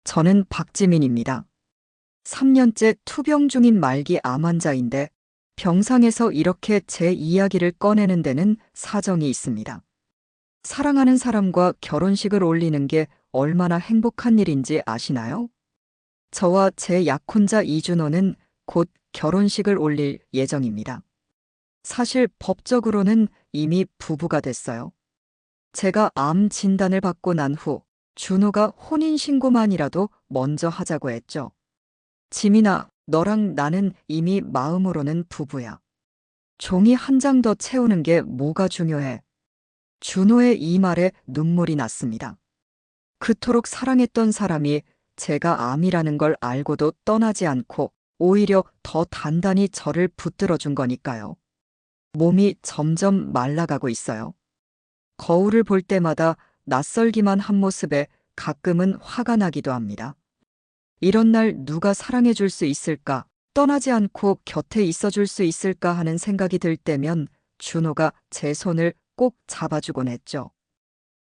저는 박지민입니다. 3년째 투병 중인 말기 암 환자인데 병상에서 이렇게 제 이야기를 꺼내는 데는 사정이 있습니다. 사랑하는 사람과 결혼식을 올리는 게 얼마나 행복한 일인지 아시나요? 저와 제 약혼자 이준호는 곧 결혼식을 올릴 예정입니다. 사실 법적으로는 이미 부부가 됐어요. 제가 암 진단을 받고 난 후 준호가 혼인신고만이라도 먼저 하자고 했죠. 지민아, 너랑 나는 이미 마음으로는 부부야. 종이 한 장 더 채우는 게 뭐가 중요해? 준호의 이 말에 눈물이 났습니다. 그토록 사랑했던 사람이 제가 암이라는 걸 알고도 떠나지 않고 오히려 더 단단히 저를 붙들어 준 거니까요. 몸이 점점 말라가고 있어요. 거울을 볼 때마다 낯설기만 한 모습에 가끔은 화가 나기도 합니다. 이런 날 누가 사랑해 줄 수 있을까? 떠나지 않고 곁에 있어 줄 수 있을까 하는 생각이 들 때면 준호가 제 손을 꼭 잡아주곤 했죠.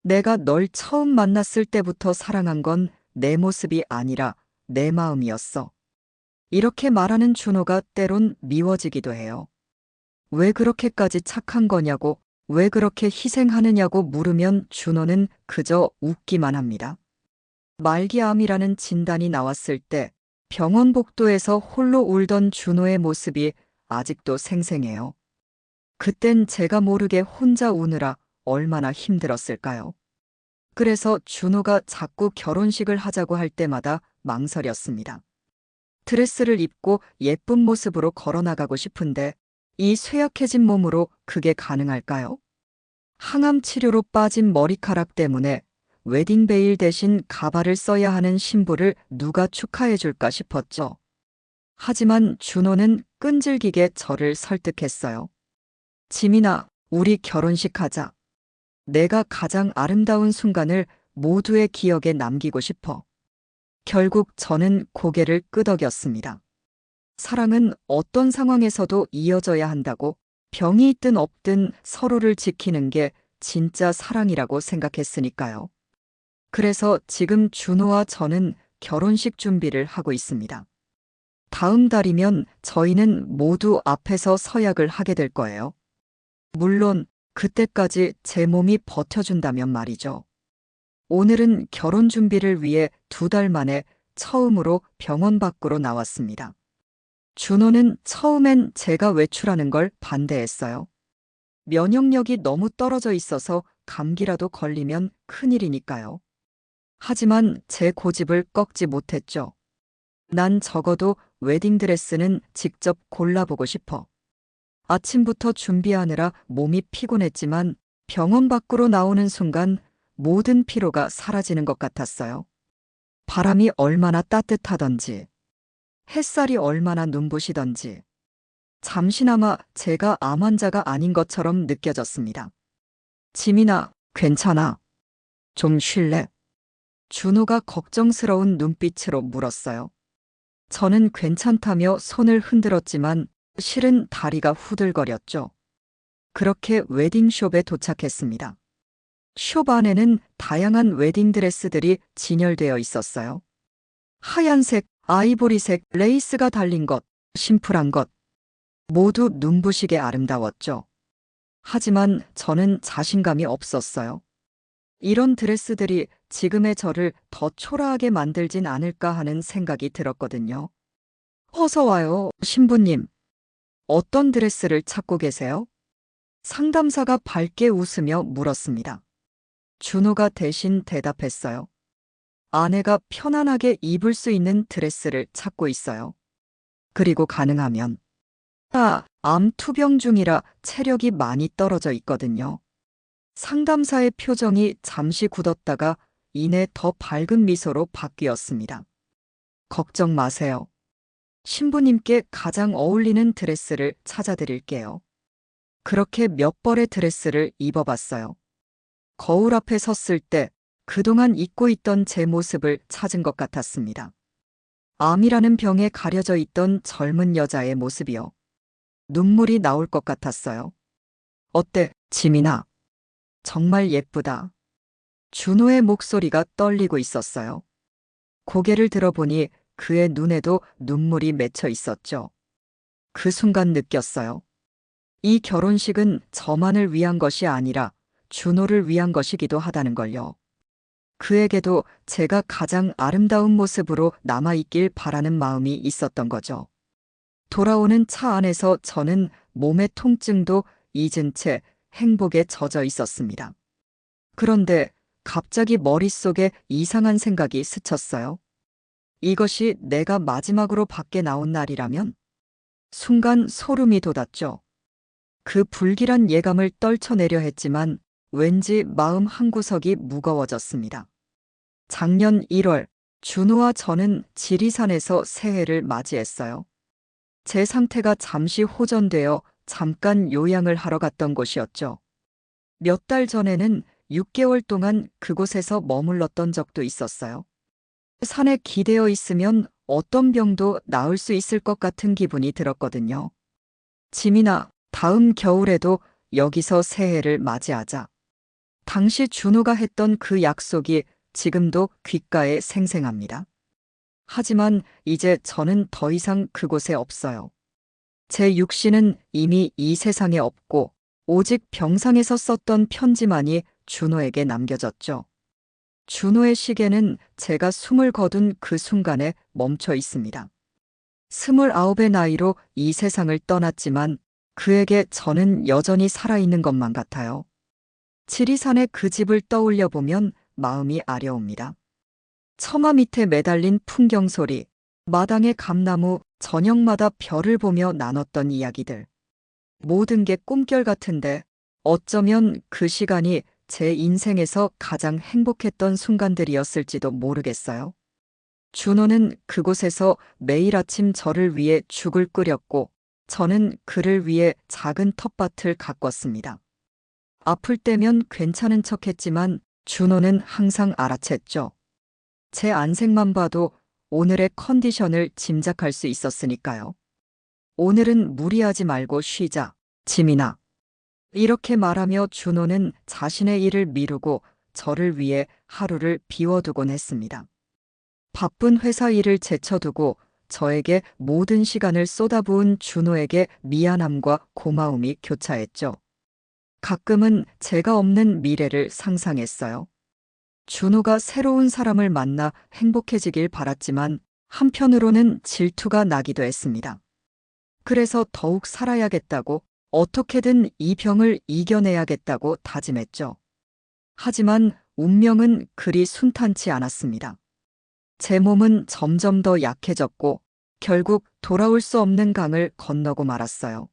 내가 널 처음 만났을 때부터 사랑한 건 내 모습이 아니라 내 마음이었어. 이렇게 말하는 준호가 때론 미워지기도 해요. 왜 그렇게까지 착한 거냐고, 왜 그렇게 희생하느냐고 물으면 준호는 그저 웃기만 합니다. 말기암이라는 진단이 나왔을 때 병원 복도에서 홀로 울던 준호의 모습이 아직도 생생해요. 그땐 제가 모르게 혼자 우느라 얼마나 힘들었을까요? 그래서 준호가 자꾸 결혼식을 하자고 할 때마다 망설였습니다. 드레스를 입고 예쁜 모습으로 걸어나가고 싶은데 이 쇠약해진 몸으로 그게 가능할까요? 항암 치료로 빠진 머리카락 때문에 웨딩베일 대신 가발을 써야 하는 신부를 누가 축하해 줄까 싶었죠. 하지만 준호는 끈질기게 저를 설득했어요. 지민아, 우리 결혼식 하자. 내가 가장 아름다운 순간을 모두의 기억에 남기고 싶어. 결국 저는 고개를 끄덕였습니다. 사랑은 어떤 상황에서도 이어져야 한다고, 병이 있든 없든 서로를 지키는 게 진짜 사랑이라고 생각했으니까요. 그래서 지금 준호와 저는 결혼식 준비를 하고 있습니다. 다음 달이면 저희는 모두 앞에서 서약을 하게 될 거예요. 물론 그때까지 제 몸이 버텨준다면 말이죠. 오늘은 결혼 준비를 위해 2달 만에 처음으로 병원 밖으로 나왔습니다. 준호는 처음엔 제가 외출하는 걸 반대했어요. 면역력이 너무 떨어져 있어서 감기라도 걸리면 큰일이니까요. 하지만 제 고집을 꺾지 못했죠. 난 적어도 웨딩드레스는 직접 골라보고 싶어. 아침부터 준비하느라 몸이 피곤했지만 병원 밖으로 나오는 순간 모든 피로가 사라지는 것 같았어요. 바람이 얼마나 따뜻하던지, 햇살이 얼마나 눈부시던지, 잠시나마 제가 암 환자가 아닌 것처럼 느껴졌습니다. 지민아, 괜찮아. 좀 쉴래? 준호가 걱정스러운 눈빛으로 물었어요. 저는 괜찮다며 손을 흔들었지만 실은 다리가 후들거렸죠. 그렇게 웨딩숍에 도착했습니다. 숍 안에는 다양한 웨딩드레스들이 진열되어 있었어요. 하얀색, 아이보리색, 레이스가 달린 것, 심플한 것, 모두 눈부시게 아름다웠죠. 하지만 저는 자신감이 없었어요. 이런 드레스들이 지금의 저를 더 초라하게 만들진 않을까 하는 생각이 들었거든요. 어서 와요, 신부님. 어떤 드레스를 찾고 계세요? 상담사가 밝게 웃으며 물었습니다. 준호가 대신 대답했어요. 아내가 편안하게 입을 수 있는 드레스를 찾고 있어요. 그리고 가능하면 암 투병 중이라 체력이 많이 떨어져 있거든요. 상담사의 표정이 잠시 굳었다가 이내 더 밝은 미소로 바뀌었습니다. 걱정 마세요. 신부님께 가장 어울리는 드레스를 찾아드릴게요. 그렇게 몇 벌의 드레스를 입어봤어요. 거울 앞에 섰을 때 그동안 잊고 있던 제 모습을 찾은 것 같았습니다. 암이라는 병에 가려져 있던 젊은 여자의 모습이요. 눈물이 나올 것 같았어요. 어때, 지민아? 정말 예쁘다. 준호의 목소리가 떨리고 있었어요. 고개를 들어보니 그의 눈에도 눈물이 맺혀 있었죠. 그 순간 느꼈어요. 이 결혼식은 저만을 위한 것이 아니라 준호를 위한 것이기도 하다는 걸요. 그에게도 제가 가장 아름다운 모습으로 남아있길 바라는 마음이 있었던 거죠. 돌아오는 차 안에서 저는 몸의 통증도 잊은 채 행복에 젖어 있었습니다. 그런데 갑자기 머릿속에 이상한 생각이 스쳤어요. 이것이 내가 마지막으로 밖에 나온 날이라면? 순간 소름이 돋았죠. 그 불길한 예감을 떨쳐내려 했지만 왠지 마음 한구석이 무거워졌습니다. 작년 1월, 준호와 저는 지리산에서 새해를 맞이했어요. 제 상태가 잠시 호전되어 잠깐 요양을 하러 갔던 곳이었죠. 몇 달 전에는 6개월 동안 그곳에서 머물렀던 적도 있었어요. 산에 기대어 있으면 어떤 병도 나을 수 있을 것 같은 기분이 들었거든요. 지민아, 다음 겨울에도 여기서 새해를 맞이하자. 당시 준호가 했던 그 약속이 지금도 귓가에 생생합니다. 하지만 이제 저는 더 이상 그곳에 없어요. 제 육신은 이미 이 세상에 없고 오직 병상에서 썼던 편지만이 준호에게 남겨졌죠. 준호의 시계는 제가 숨을 거둔 그 순간에 멈춰 있습니다. 29의 나이로 이 세상을 떠났지만 그에게 저는 여전히 살아있는 것만 같아요. 지리산의 그 집을 떠올려 보면 마음이 아려옵니다. 처마 밑에 매달린 풍경 소리, 마당의 감나무, 저녁마다 별을 보며 나눴던 이야기들. 모든 게 꿈결 같은데 어쩌면 그 시간이 제 인생에서 가장 행복했던 순간들이었을지도 모르겠어요. 준호는 그곳에서 매일 아침 저를 위해 죽을 끓였고 저는 그를 위해 작은 텃밭을 가꿨습니다. 아플 때면 괜찮은 척했지만 준호는 항상 알아챘죠. 제 안색만 봐도 오늘의 컨디션을 짐작할 수 있었으니까요. 오늘은 무리하지 말고 쉬자, 지민아. 이렇게 말하며 준호는 자신의 일을 미루고 저를 위해 하루를 비워두곤 했습니다. 바쁜 회사 일을 제쳐두고 저에게 모든 시간을 쏟아부은 준호에게 미안함과 고마움이 교차했죠. 가끔은 제가 없는 미래를 상상했어요. 준호가 새로운 사람을 만나 행복해지길 바랐지만 한편으로는 질투가 나기도 했습니다. 그래서 더욱 살아야겠다고 어떻게든 이 병을 이겨내야겠다고 다짐했죠. 하지만 운명은 그리 순탄치 않았습니다. 제 몸은 점점 더 약해졌고 결국 돌아올 수 없는 강을 건너고 말았어요.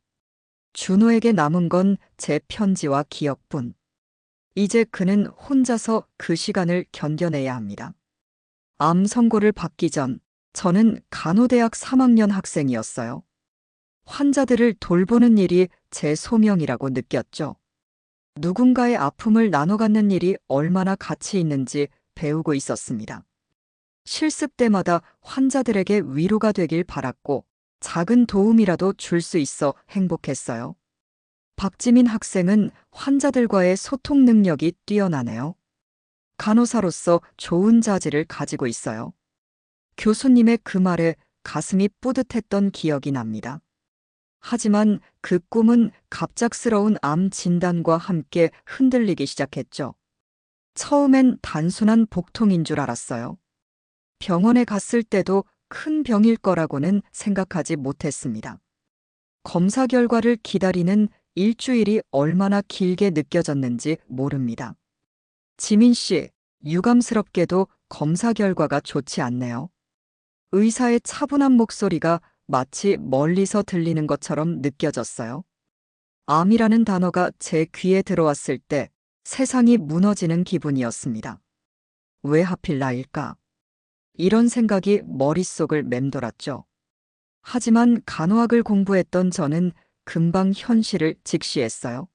준호에게 남은 건 제 편지와 기억뿐. 이제 그는 혼자서 그 시간을 견뎌내야 합니다. 암 선고를 받기 전 저는 간호대학 3학년 학생이었어요. 환자들을 돌보는 일이 제 소명이라고 느꼈죠. 누군가의 아픔을 나눠 갖는 일이 얼마나 가치 있는지 배우고 있었습니다. 실습 때마다 환자들에게 위로가 되길 바랐고 작은 도움이라도 줄 수 있어 행복했어요. 박지민 학생은 환자들과의 소통 능력이 뛰어나네요. 간호사로서 좋은 자질을 가지고 있어요. 교수님의 그 말에 가슴이 뿌듯했던 기억이 납니다. 하지만 그 꿈은 갑작스러운 암 진단과 함께 흔들리기 시작했죠. 처음엔 단순한 복통인 줄 알았어요. 병원에 갔을 때도 큰 병일 거라고는 생각하지 못했습니다. 검사 결과를 기다리는 일주일이 얼마나 길게 느껴졌는지 모릅니다. 지민 씨, 유감스럽게도 검사 결과가 좋지 않네요. 의사의 차분한 목소리가 마치 멀리서 들리는 것처럼 느껴졌어요. 암이라는 단어가 제 귀에 들어왔을 때 세상이 무너지는 기분이었습니다. 왜 하필 나일까? 이런 생각이 머릿속을 맴돌았죠. 하지만 간호학을 공부했던 저는 금방 현실을 직시했어요.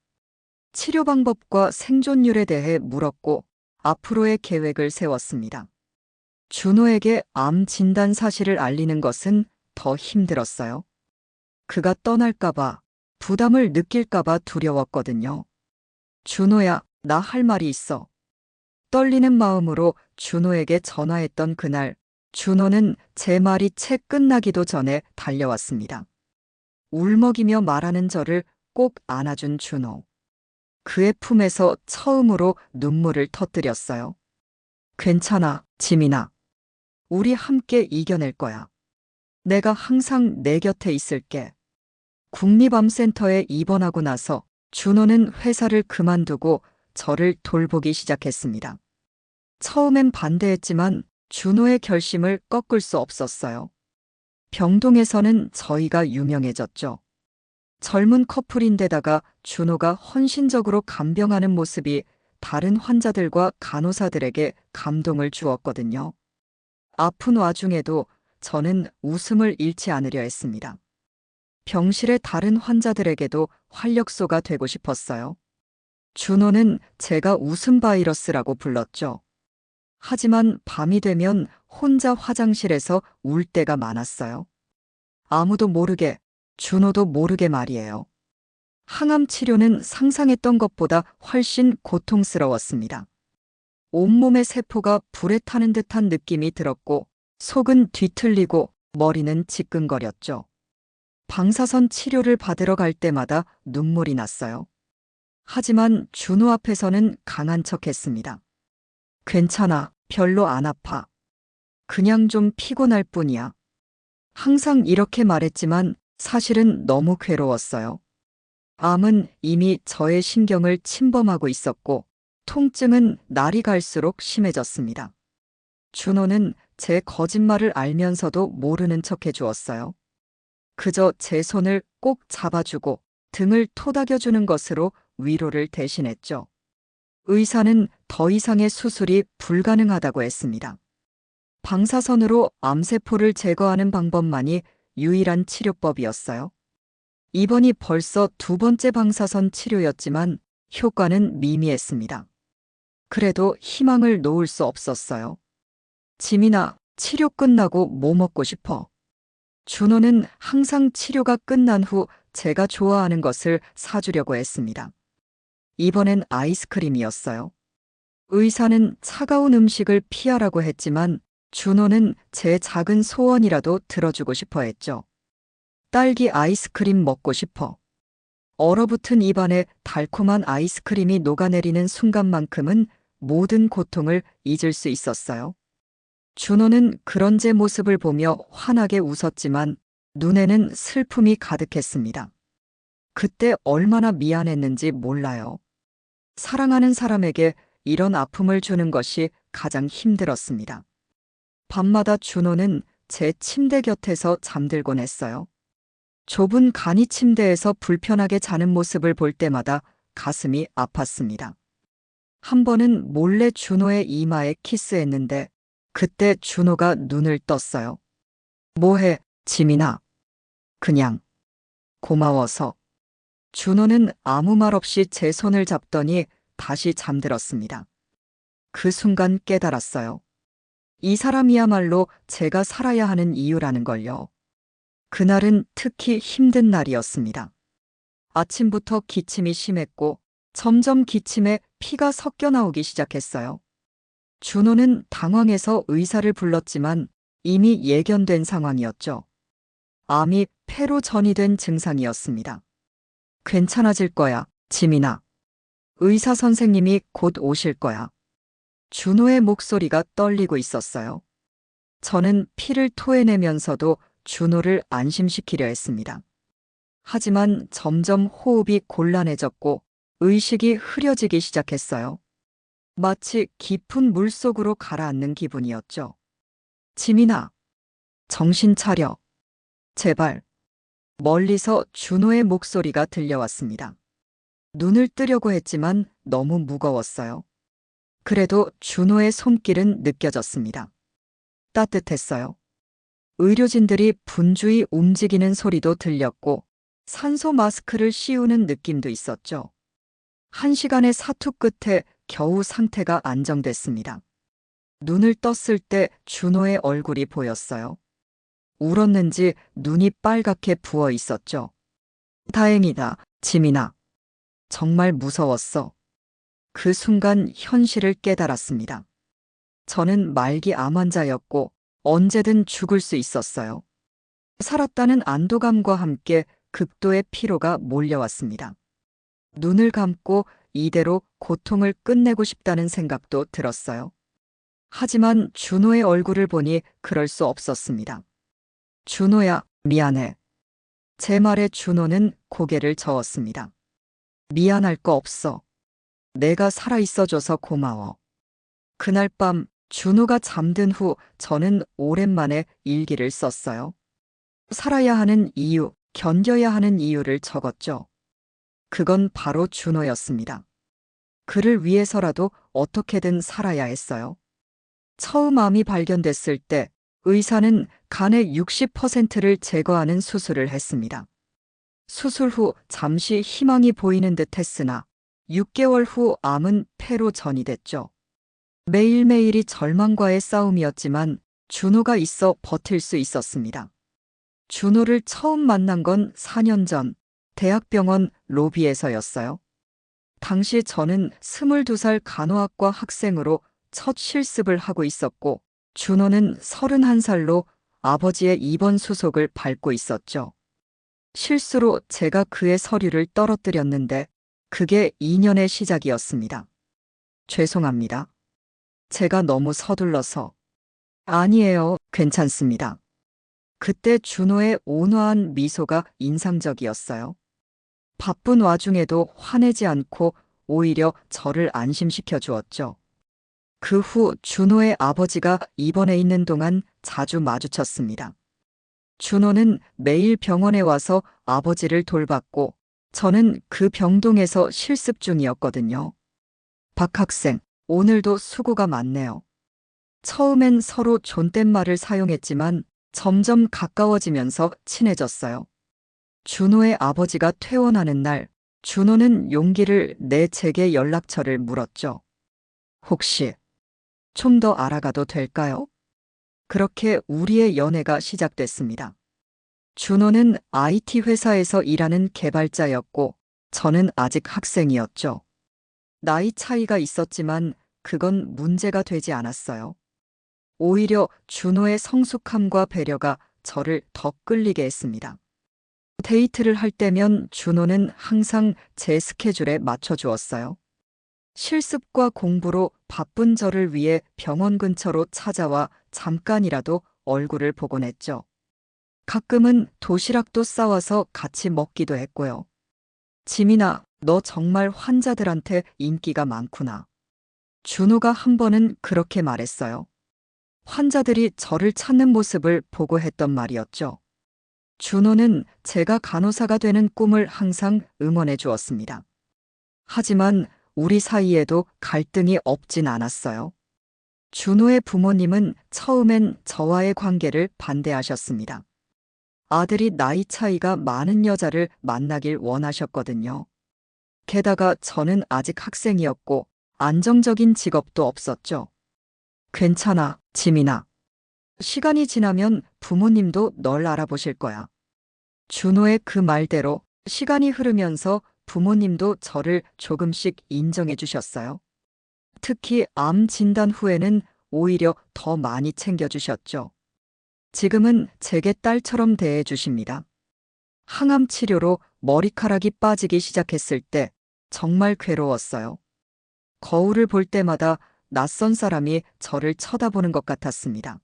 치료 방법과 생존율에 대해 물었고 앞으로의 계획을 세웠습니다. 준호에게 암 진단 사실을 알리는 것은 더 힘들었어요. 그가 떠날까봐, 부담을 느낄까봐 두려웠거든요. 준호야, 나 할 말이 있어. 떨리는 마음으로 준호에게 전화했던 그날, 준호는 제 말이 채 끝나기도 전에 달려왔습니다. 울먹이며 말하는 저를 꼭 안아준 준호. 그의 품에서 처음으로 눈물을 터뜨렸어요. 괜찮아, 지민아. 우리 함께 이겨낼 거야. 내가 항상 내 곁에 있을게. 국립암센터에 입원하고 나서 준호는 회사를 그만두고 저를 돌보기 시작했습니다. 처음엔 반대했지만 준호의 결심을 꺾을 수 없었어요. 병동에서는 저희가 유명해졌죠. 젊은 커플인데다가 준호가 헌신적으로 간병하는 모습이 다른 환자들과 간호사들에게 감동을 주었거든요. 아픈 와중에도 저는 웃음을 잃지 않으려 했습니다. 병실의 다른 환자들에게도 활력소가 되고 싶었어요. 준호는 제가 웃음 바이러스라고 불렀죠. 하지만 밤이 되면 혼자 화장실에서 울 때가 많았어요. 아무도 모르게, 준호도 모르게 말이에요. 항암 치료는 상상했던 것보다 훨씬 고통스러웠습니다. 온몸의 세포가 불에 타는 듯한 느낌이 들었고, 속은 뒤틀리고 머리는 지끈거렸죠. 방사선 치료를 받으러 갈 때마다 눈물이 났어요. 하지만 준호 앞에서는 강한 척 했습니다. 괜찮아, 별로 안 아파. 그냥 좀 피곤할 뿐이야. 항상 이렇게 말했지만 사실은 너무 괴로웠어요. 암은 이미 저의 신경을 침범하고 있었고, 통증은 날이 갈수록 심해졌습니다. 준호는 제 거짓말을 알면서도 모르는 척 해주었어요. 그저 제 손을 꼭 잡아주고 등을 토닥여주는 것으로 위로를 대신했죠. 의사는 더 이상의 수술이 불가능하다고 했습니다. 방사선으로 암세포를 제거하는 방법만이 유일한 치료법이었어요. 이번이 벌써 두 번째 방사선 치료였지만 효과는 미미했습니다. 그래도 희망을 놓을 수 없었어요. 지민아, 치료 끝나고 뭐 먹고 싶어? 준호는 항상 치료가 끝난 후 제가 좋아하는 것을 사주려고 했습니다. 이번엔 아이스크림이었어요. 의사는 차가운 음식을 피하라고 했지만 준호는 제 작은 소원이라도 들어주고 싶어 했죠. 딸기 아이스크림 먹고 싶어. 얼어붙은 입안에 달콤한 아이스크림이 녹아내리는 순간만큼은 모든 고통을 잊을 수 있었어요. 준호는 그런 제 모습을 보며 환하게 웃었지만 눈에는 슬픔이 가득했습니다. 그때 얼마나 미안했는지 몰라요. 사랑하는 사람에게 이런 아픔을 주는 것이 가장 힘들었습니다. 밤마다 준호는 제 침대 곁에서 잠들곤 했어요. 좁은 간이 침대에서 불편하게 자는 모습을 볼 때마다 가슴이 아팠습니다. 한 번은 몰래 준호의 이마에 키스했는데 그때 준호가 눈을 떴어요. 뭐해, 지민아. 그냥. 고마워서. 준호는 아무 말 없이 제 손을 잡더니 다시 잠들었습니다. 그 순간 깨달았어요. 이 사람이야말로 제가 살아야 하는 이유라는 걸요. 그날은 특히 힘든 날이었습니다. 아침부터 기침이 심했고 점점 기침에 피가 섞여 나오기 시작했어요. 준호는 당황해서 의사를 불렀지만 이미 예견된 상황이었죠. 암이 폐로 전이된 증상이었습니다. 괜찮아질 거야, 지민아. 의사 선생님이 곧 오실 거야. 준호의 목소리가 떨리고 있었어요. 저는 피를 토해내면서도 준호를 안심시키려 했습니다. 하지만 점점 호흡이 곤란해졌고 의식이 흐려지기 시작했어요. 마치 깊은 물속으로 가라앉는 기분이었죠. 지민아, 정신 차려. 제발. 멀리서 준호의 목소리가 들려왔습니다. 눈을 뜨려고 했지만 너무 무거웠어요. 그래도 준호의 손길은 느껴졌습니다. 따뜻했어요. 의료진들이 분주히 움직이는 소리도 들렸고 산소 마스크를 씌우는 느낌도 있었죠. 1시간의 사투 끝에 겨우 상태가 안정됐습니다. 눈을 떴을 때 준호의 얼굴이 보였어요. 울었는지 눈이 빨갛게 부어 있었죠. 다행이다, 지민아. 정말 무서웠어. 그 순간 현실을 깨달았습니다. 저는 말기 암 환자였고 언제든 죽을 수 있었어요. 살았다는 안도감과 함께 극도의 피로가 몰려왔습니다. 눈을 감고 이대로 고통을 끝내고 싶다는 생각도 들었어요. 하지만 준호의 얼굴을 보니 그럴 수 없었습니다. 준호야, 미안해. 제 말에 준호는 고개를 저었습니다. 미안할 거 없어. 내가 살아있어줘서 고마워. 그날 밤 준호가 잠든 후 저는 오랜만에 일기를 썼어요. 살아야 하는 이유, 견뎌야 하는 이유를 적었죠. 그건 바로 준호였습니다. 그를 위해서라도 어떻게든 살아야 했어요. 처음 암이 발견됐을 때 의사는 간의 60%를 제거하는 수술을 했습니다. 수술 후 잠시 희망이 보이는 듯 했으나 6개월 후 암은 폐로 전이됐죠. 매일매일이 절망과의 싸움이었지만 준호가 있어 버틸 수 있었습니다. 준호를 처음 만난 건 4년 전 대학병원 로비에서였어요. 당시 저는 22살 간호학과 학생으로 첫 실습을 하고 있었고 준호는 31살로 아버지의 입원 수속을 밟고 있었죠. 실수로 제가 그의 서류를 떨어뜨렸는데 그게 2년의 시작이었습니다. 죄송합니다. 제가 너무 서둘러서. 아니에요, 괜찮습니다. 그때 준호의 온화한 미소가 인상적이었어요. 바쁜 와중에도 화내지 않고 오히려 저를 안심시켜 주었죠. 그 후 준호의 아버지가 입원해 있는 동안 자주 마주쳤습니다. 준호는 매일 병원에 와서 아버지를 돌봤고 저는 그 병동에서 실습 중이었거든요. 박 학생, 오늘도 수고가 많네요. 처음엔 서로 존댓말을 사용했지만 점점 가까워지면서 친해졌어요. 준호의 아버지가 퇴원하는 날, 준호는 용기를 내 제게 연락처를 물었죠. 혹시 좀 더 알아가도 될까요? 그렇게 우리의 연애가 시작됐습니다. 준호는 IT 회사에서 일하는 개발자였고 저는 아직 학생이었죠. 나이 차이가 있었지만 그건 문제가 되지 않았어요. 오히려 준호의 성숙함과 배려가 저를 더 끌리게 했습니다. 데이트를 할 때면 준호는 항상 제 스케줄에 맞춰주었어요. 실습과 공부로 바쁜 저를 위해 병원 근처로 찾아와 잠깐이라도 얼굴을 보곤 했죠. 가끔은 도시락도 싸와서 같이 먹기도 했고요. 지민아, 너 정말 환자들한테 인기가 많구나. 준호가 한 번은 그렇게 말했어요. 환자들이 저를 찾는 모습을 보고 했던 말이었죠. 준호는 제가 간호사가 되는 꿈을 항상 응원해 주었습니다. 하지만 우리 사이에도 갈등이 없진 않았어요. 준호의 부모님은 처음엔 저와의 관계를 반대하셨습니다. 아들이 나이 차이가 많은 여자를 만나길 원하셨거든요. 게다가 저는 아직 학생이었고 안정적인 직업도 없었죠. 괜찮아, 지민아. 시간이 지나면 부모님도 널 알아보실 거야. 준호의 그 말대로 시간이 흐르면서 부모님도 저를 조금씩 인정해 주셨어요. 특히 암 진단 후에는 오히려 더 많이 챙겨주셨죠. 지금은 제게 딸처럼 대해 주십니다. 항암 치료로 머리카락이 빠지기 시작했을 때 정말 괴로웠어요. 거울을 볼 때마다 낯선 사람이 저를 쳐다보는 것 같았습니다.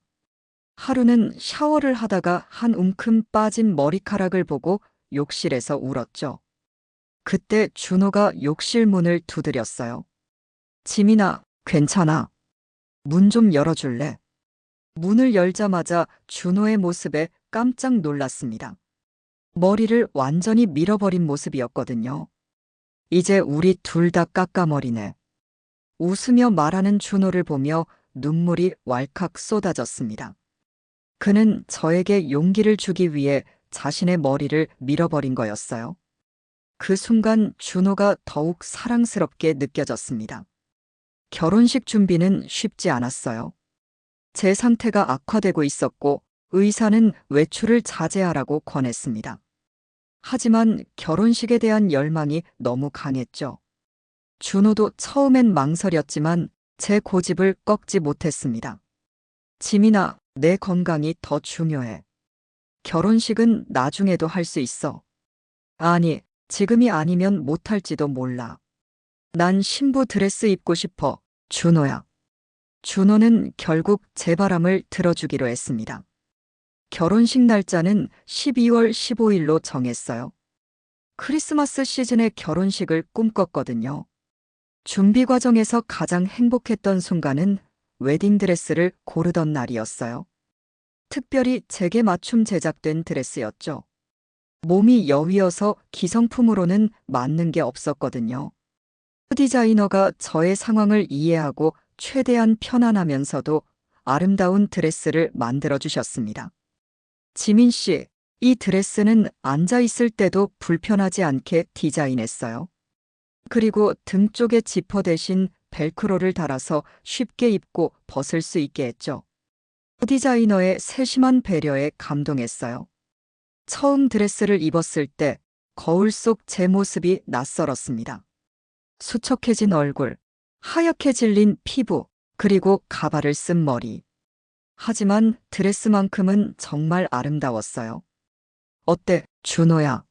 하루는 샤워를 하다가 한 움큼 빠진 머리카락을 보고 욕실에서 울었죠. 그때 준호가 욕실 문을 두드렸어요. 지민아, 괜찮아. 문 좀 열어줄래? 문을 열자마자 준호의 모습에 깜짝 놀랐습니다. 머리를 완전히 밀어버린 모습이었거든요. 이제 우리 둘 다 깎아머리네. 웃으며 말하는 준호를 보며 눈물이 왈칵 쏟아졌습니다. 그는 저에게 용기를 주기 위해 자신의 머리를 밀어버린 거였어요. 그 순간 준호가 더욱 사랑스럽게 느껴졌습니다. 결혼식 준비는 쉽지 않았어요. 제 상태가 악화되고 있었고 의사는 외출을 자제하라고 권했습니다. 하지만 결혼식에 대한 열망이 너무 강했죠. 준호도 처음엔 망설였지만 제 고집을 꺾지 못했습니다. 지민아, 내 건강이 더 중요해. 결혼식은 나중에도 할 수 있어. 아니, 지금이 아니면 못할지도 몰라. 난 신부 드레스 입고 싶어. 준호야. 준호는 결국 제 바람을 들어주기로 했습니다. 결혼식 날짜는 12월 15일로 정했어요. 크리스마스 시즌에 결혼식을 꿈꿨거든요. 준비 과정에서 가장 행복했던 순간은 웨딩드레스를 고르던 날이었어요. 특별히 제게 맞춤 제작된 드레스였죠. 몸이 여위여서 기성품으로는 맞는 게 없었거든요. 디자이너가 저의 상황을 이해하고 최대한 편안하면서도 아름다운 드레스를 만들어 주셨습니다. 지민 씨, 이 드레스는 앉아 있을 때도 불편하지 않게 디자인했어요. 그리고 등 쪽에 지퍼 대신 벨크로를 달아서 쉽게 입고 벗을 수 있게 했죠. 디자이너의 세심한 배려에 감동했어요. 처음 드레스를 입었을 때 거울 속 제 모습이 낯설었습니다. 수척해진 얼굴, 하얗게 질린 피부, 그리고 가발을 쓴 머리. 하지만 드레스만큼은 정말 아름다웠어요. 어때, 준호야?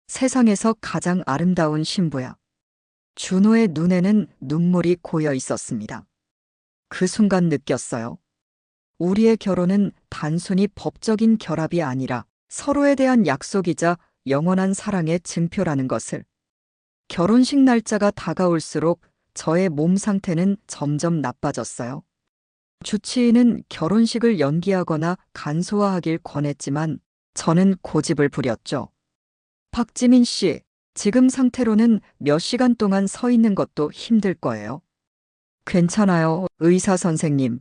세상에서 가장 아름다운 신부야. 준호의 눈에는 눈물이 고여 있었습니다. 그 순간 느꼈어요. 우리의 결혼은 단순히 법적인 결합이 아니라 서로에 대한 약속이자 영원한 사랑의 증표라는 것을. 결혼식 날짜가 다가올수록 저의 몸 상태는 점점 나빠졌어요. 주치의는 결혼식을 연기하거나 간소화하길 권했지만 저는 고집을 부렸죠. 박지민 씨, 지금 상태로는 몇 시간 동안 서 있는 것도 힘들 거예요. 괜찮아요, 의사 선생님.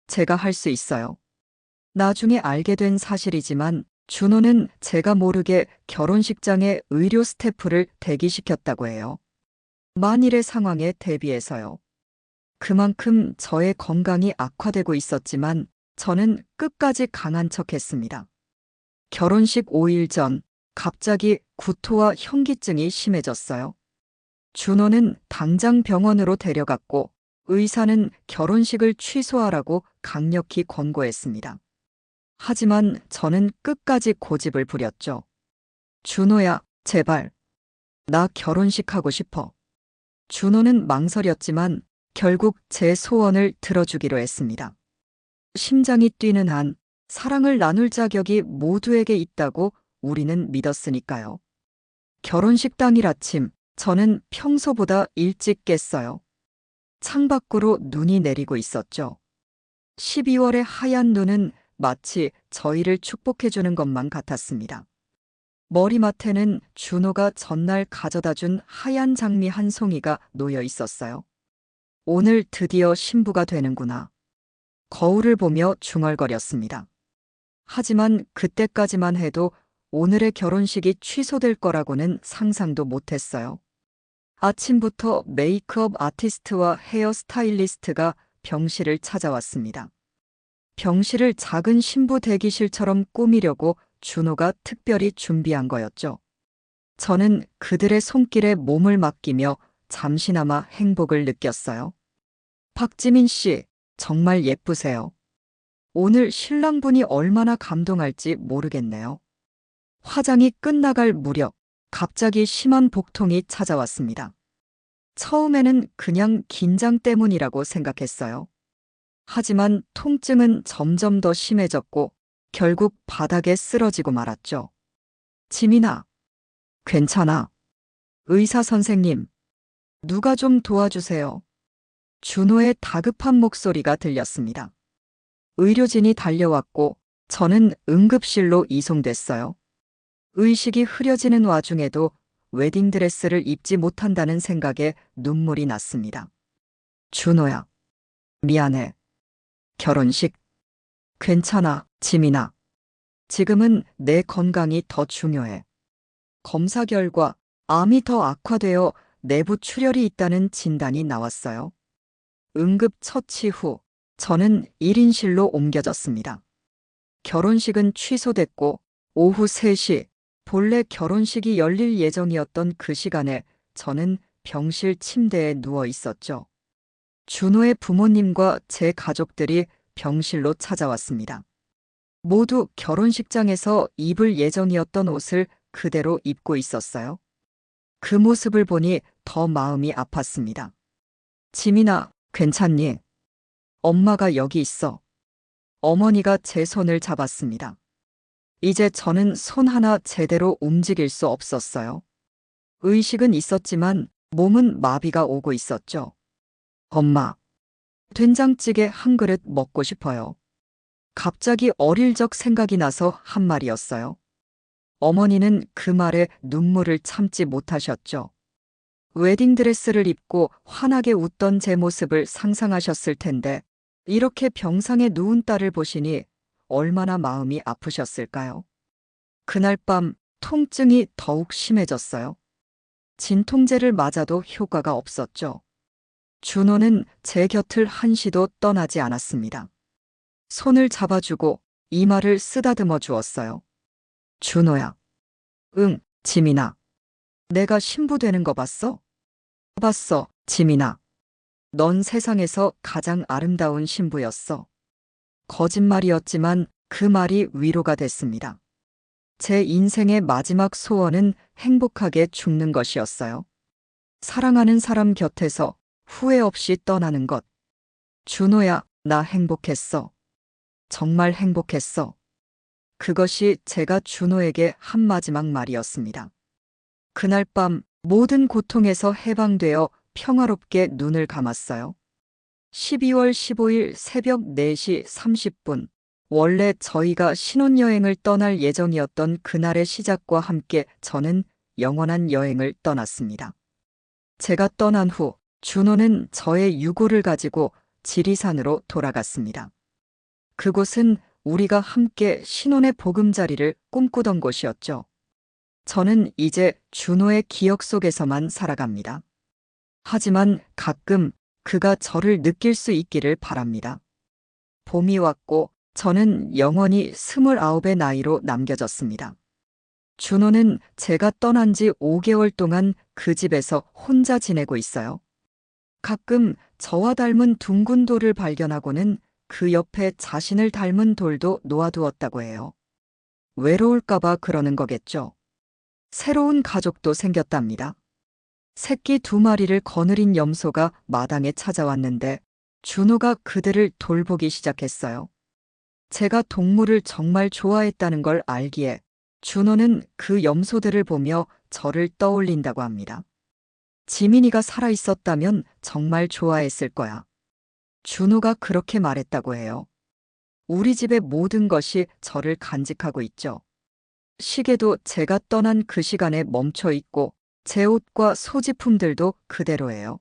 제가 할 수 있어요. 나중에 알게 된 사실이지만 준호는 제가 모르게 결혼식장에 의료 스태프를 대기시켰다고 해요. 만일의 상황에 대비해서요. 그만큼 저의 건강이 악화되고 있었지만 저는 끝까지 강한 척했습니다. 결혼식 5일 전 갑자기 구토와 현기증이 심해졌어요. 준호는 당장 병원으로 데려갔고 의사는 결혼식을 취소하라고 강력히 권고했습니다. 하지만 저는 끝까지 고집을 부렸죠. 준호야, 제발. 나 결혼식 하고 싶어. 준호는 망설였지만 결국 제 소원을 들어주기로 했습니다. 심장이 뛰는 한 사랑을 나눌 자격이 모두에게 있다고 우리는 믿었으니까요. 결혼식 당일 아침, 저는 평소보다 일찍 깼어요. 창밖으로 눈이 내리고 있었죠. 12월의 하얀 눈은 마치 저희를 축복해주는 것만 같았습니다. 머리맡에는 준호가 전날 가져다 준 하얀 장미 한 송이가 놓여 있었어요. 오늘 드디어 신부가 되는구나. 거울을 보며 중얼거렸습니다. 하지만 그때까지만 해도 오늘의 결혼식이 취소될 거라고는 상상도 못했어요. 아침부터 메이크업 아티스트와 헤어 스타일리스트가 병실을 찾아왔습니다. 병실을 작은 신부 대기실처럼 꾸미려고 준호가 특별히 준비한 거였죠. 저는 그들의 손길에 몸을 맡기며 잠시나마 행복을 느꼈어요. 박지민 씨, 정말 예쁘세요. 오늘 신랑분이 얼마나 감동할지 모르겠네요. 화장이 끝나갈 무렵 갑자기 심한 복통이 찾아왔습니다. 처음에는 그냥 긴장 때문이라고 생각했어요. 하지만 통증은 점점 더 심해졌고 결국 바닥에 쓰러지고 말았죠. 지민아, 괜찮아. 의사 선생님, 누가 좀 도와주세요. 준호의 다급한 목소리가 들렸습니다. 의료진이 달려왔고 저는 응급실로 이송됐어요. 의식이 흐려지는 와중에도 웨딩드레스를 입지 못한다는 생각에 눈물이 났습니다. 준호야, 미안해. 결혼식? 괜찮아, 지민아. 지금은 내 건강이 더 중요해. 검사 결과 암이 더 악화되어 내부 출혈이 있다는 진단이 나왔어요. 응급 처치 후 저는 1인실로 옮겨졌습니다. 결혼식은 취소됐고 오후 3시 본래 결혼식이 열릴 예정이었던 그 시간에 저는 병실 침대에 누워 있었죠. 준호의 부모님과 제 가족들이 병실로 찾아왔습니다. 모두 결혼식장에서 입을 예정이었던 옷을 그대로 입고 있었어요. 그 모습을 보니 더 마음이 아팠습니다. 지민아, 괜찮니? 엄마가 여기 있어. 어머니가 제 손을 잡았습니다. 이제 저는 손 하나 제대로 움직일 수 없었어요. 의식은 있었지만 몸은 마비가 오고 있었죠. 엄마, 된장찌개 한 그릇 먹고 싶어요. 갑자기 어릴 적 생각이 나서 한 말이었어요. 어머니는 그 말에 눈물을 참지 못하셨죠. 웨딩드레스를 입고 환하게 웃던 제 모습을 상상하셨을 텐데 이렇게 병상에 누운 딸을 보시니 얼마나 마음이 아프셨을까요? 그날 밤 통증이 더욱 심해졌어요. 진통제를 맞아도 효과가 없었죠. 준호는 제 곁을 한시도 떠나지 않았습니다. 손을 잡아주고 이마를 쓰다듬어 주었어요. 준호야. 응, 지민아. 내가 신부 되는 거 봤어? 봤어, 지민아. 넌 세상에서 가장 아름다운 신부였어. 거짓말이었지만 그 말이 위로가 됐습니다. 제 인생의 마지막 소원은 행복하게 죽는 것이었어요. 사랑하는 사람 곁에서 후회 없이 떠나는 것. 준호야, 나 행복했어. 정말 행복했어. 그것이 제가 준호에게 한 마지막 말이었습니다. 그날 밤 모든 고통에서 해방되어 평화롭게 눈을 감았어요. 12월 15일 새벽 4시 30분. 원래 저희가 신혼여행을 떠날 예정이었던 그날의 시작과 함께 저는 영원한 여행을 떠났습니다. 제가 떠난 후 준호는 저의 유고를 가지고 지리산으로 돌아갔습니다. 그곳은 우리가 함께 신혼의 보금자리를 꿈꾸던 곳이었죠. 저는 이제 준호의 기억 속에서만 살아갑니다. 하지만 가끔 그가 저를 느낄 수 있기를 바랍니다. 봄이 왔고 저는 영원히 29의 나이로 남겨졌습니다. 준호는 제가 떠난 지 5개월 동안 그 집에서 혼자 지내고 있어요. 가끔 저와 닮은 둥근 돌을 발견하고는 그 옆에 자신을 닮은 돌도 놓아두었다고 해요. 외로울까봐 그러는 거겠죠. 새로운 가족도 생겼답니다. 새끼 2마리를 거느린 염소가 마당에 찾아왔는데 준호가 그들을 돌보기 시작했어요. 제가 동물을 정말 좋아했다는 걸 알기에 준호는 그 염소들을 보며 저를 떠올린다고 합니다. 지민이가 살아있었다면 정말 좋아했을 거야. 준호가 그렇게 말했다고 해요. 우리 집의 모든 것이 저를 간직하고 있죠. 시계도 제가 떠난 그 시간에 멈춰 있고 제 옷과 소지품들도 그대로예요.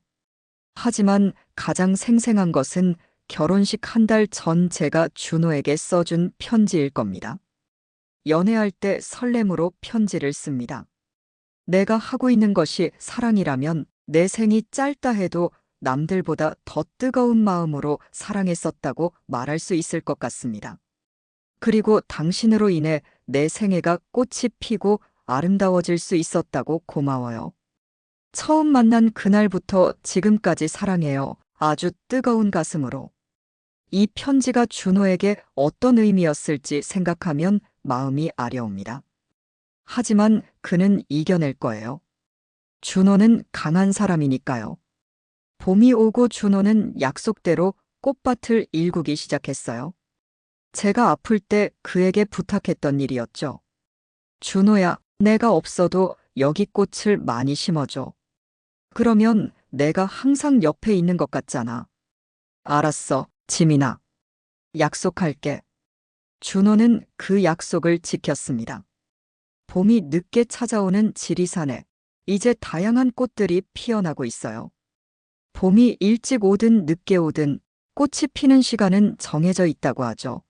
하지만 가장 생생한 것은 결혼식 한 달 전 제가 준호에게 써준 편지일 겁니다. 연애할 때 설렘으로 편지를 씁니다. 내가 하고 있는 것이 사랑이라면 내 생이 짧다 해도 남들보다 더 뜨거운 마음으로 사랑했었다고 말할 수 있을 것 같습니다. 그리고 당신으로 인해 내 생애가 꽃이 피고 아름다워질 수 있었다고 고마워요. 처음 만난 그날부터 지금까지 사랑해요. 아주 뜨거운 가슴으로. 이 편지가 준호에게 어떤 의미였을지 생각하면 마음이 아려옵니다. 하지만 그는 이겨낼 거예요. 준호는 강한 사람이니까요. 봄이 오고 준호는 약속대로 꽃밭을 일구기 시작했어요. 제가 아플 때 그에게 부탁했던 일이었죠. 준호야, 내가 없어도 여기 꽃을 많이 심어줘. 그러면 내가 항상 옆에 있는 것 같잖아. 알았어, 지민아. 약속할게. 준호는 그 약속을 지켰습니다. 봄이 늦게 찾아오는 지리산에 이제 다양한 꽃들이 피어나고 있어요. 봄이 일찍 오든 늦게 오든 꽃이 피는 시간은 정해져 있다고 하죠.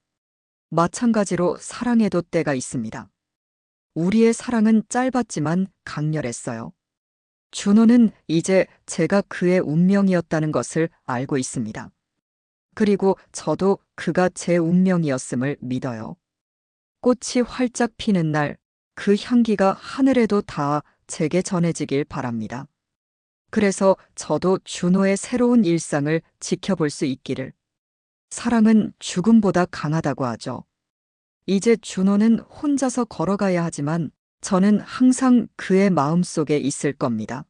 마찬가지로 사랑에도 때가 있습니다. 우리의 사랑은 짧았지만 강렬했어요. 준호는 이제 제가 그의 운명이었다는 것을 알고 있습니다. 그리고 저도 그가 제 운명이었음을 믿어요. 꽃이 활짝 피는 날, 그 향기가 하늘에도 닿아 제게 전해지길 바랍니다. 그래서 저도 준호의 새로운 일상을 지켜볼 수 있기를. 사랑은 죽음보다 강하다고 하죠. 이제 준호는 혼자서 걸어가야 하지만 저는 항상 그의 마음속에 있을 겁니다.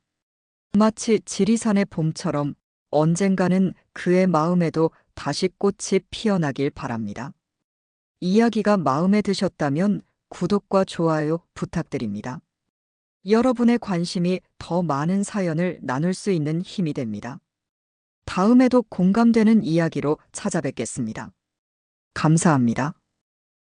마치 지리산의 봄처럼 언젠가는 그의 마음에도 다시 꽃이 피어나길 바랍니다. 이야기가 마음에 드셨다면 구독과 좋아요 부탁드립니다. 여러분의 관심이 더 많은 사연을 나눌 수 있는 힘이 됩니다. 다음에도 공감되는 이야기로 찾아뵙겠습니다. 감사합니다.